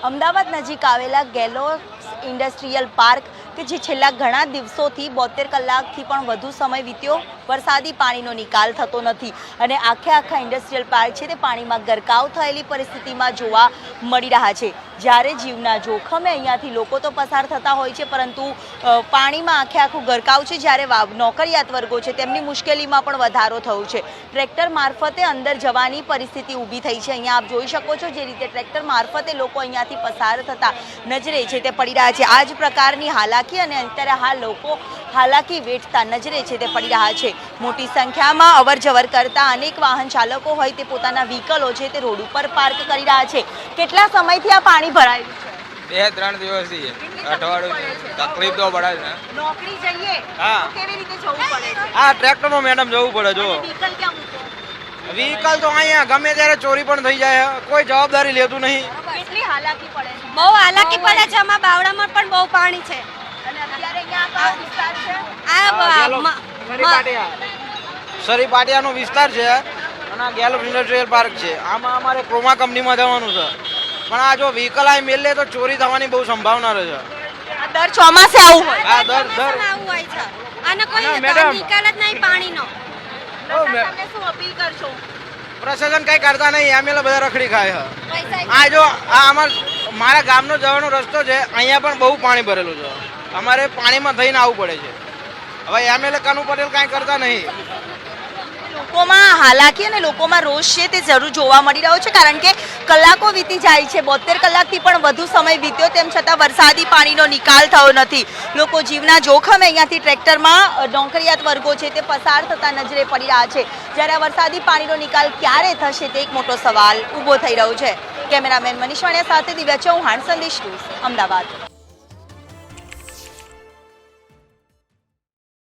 અમદાવાદ નજીક આવેલા ગેલોસ industrial park કે જે છેલ્લા ઘણા દિવસોથી 72 કલાકથી પણ વધુ સમય વીત્યો વરસાદી પાણીનો નિકાલ થતો નથી અને આખા ઇન્ડસ્ટ્રીયલ પાર્ક છે તે પાણીમાં ગરકાવ થયેલી પરિસ્થિતિમાં જોવા મળી રહ્યા છે। જ્યારે જીવના જોખમે અહીંયાથી લોકો તો પસાર થતા હોય છે પરંતુ પાણીમાં આખું ગરકાવ છે। જ્યારે નોકરિયાત વર્ગો છે તેમની મુશ્કેલીમાં પણ વધારો થયો છે। ટ્રેક્ટર મારફતે અંદર જવાની પરિસ્થિતિ ઊભી થઈ છે। અહીંયા આપ જોઈ શકો છો જે રીતે ટ્રેક્ટર મારફતે લોકો અહીંયાથી પસાર થતા નજરે છે તે પડી રહ્યા છે। આ જ પ્રકારની હાલાકી અને અત્યારે હાલ લોકો હાલાકી વેઠતા નજરે છે તે પડી રહ્યા છે। મોટી સંખ્યામાં અવર જવર કરતા અનેક વાહન ચાલકો હોય તે પોતાના વ્હીકલો છે તે રોડ ઉપર પાર્ક કરી રહ્યા છે। કેટલા સમયથી આ પાણી ભરાયેલું છે? 2-3 દિવસથી અઠવાડિયું તકલીફ તો પડે છે। નોકરી જઈએ હા કેવી રીતે જવું પડે છે? હા ટ્રેક્ટરમાં મેડમ જવું પડે। જો વ્હીકલ ક્યાં મૂકો? વ્હીકલ તો અહીંયા ગમે ત્યારે ચોરી પણ થઈ જાય, કોઈ જવાબદારી લેતું નહીં। કેટલી હાલાકી પડે છે? બહુ હાલાકી પડે છે। અમારા બાવડામાં પણ બહુ પાણી છે અને અત્યારે અહીંયા કયો વિસ્તાર છે? સરી પાટિયાનો વિસ્તાર છે અને આ ગેલોસ ઇન્ડસ્ટ્રીયલ પાર્ક છે। આમાં અમારે ક્રોમા કંપનીમાં જવાનું છે, પણ આ જો વ્હીકલ અહીં મેલે તો ચોરી થવાની બહુ સંભાવના રહે છે। આ દર ચોમાસે આવું હોય? હા દર આવું હોય છે અને કોઈ મેડમ નિકાલ જ નહીં પાણીનો। પ્રશાસનને શું અપીલ કરશો? પ્રશાસન કઈ કરતા નહીં, એમએલએ બધા રખડી ખાય છે। પૈસા આ જો આ મારા ગામનો જવાનો રસ્તો છે, અહીંયા પણ બહુ પાણી ભરેલું છે। અમારે પાણીમાં થઈને આવવું પડે છે। હવે એમએલએ કનુ પટેલ કાંઈ કરતા નહીં। લોકોમાં હાલાકી અને લોકોમાં રોષ છે તે જરૂર જોવા મળી રહ્યો છે, કારણ કે કલાકો વીતી જાય છે। 72 કલાકથી પણ વધુ સમય વીત્યો તેમ છતાં વરસાદી પાણીનો નિકાલ થયો નથી। લોકો જીવના જોખમે અહીંયાથી ટ્રેક્ટરમાં નોકરિયાત વર્ગો છે તે પસાર થતા નજરે પડી રહ્યા છે। જ્યારે આ વરસાદી પાણીનો નિકાલ ક્યારે થશે તે એક મોટો સવાલ ઊભો થઈ રહ્યો છે। કેમેરામેન મનીષ વાણિયા સાથે દિવ્યા ચૌહાણ, સંદેશ ન્યૂઝ, અમદાવાદ।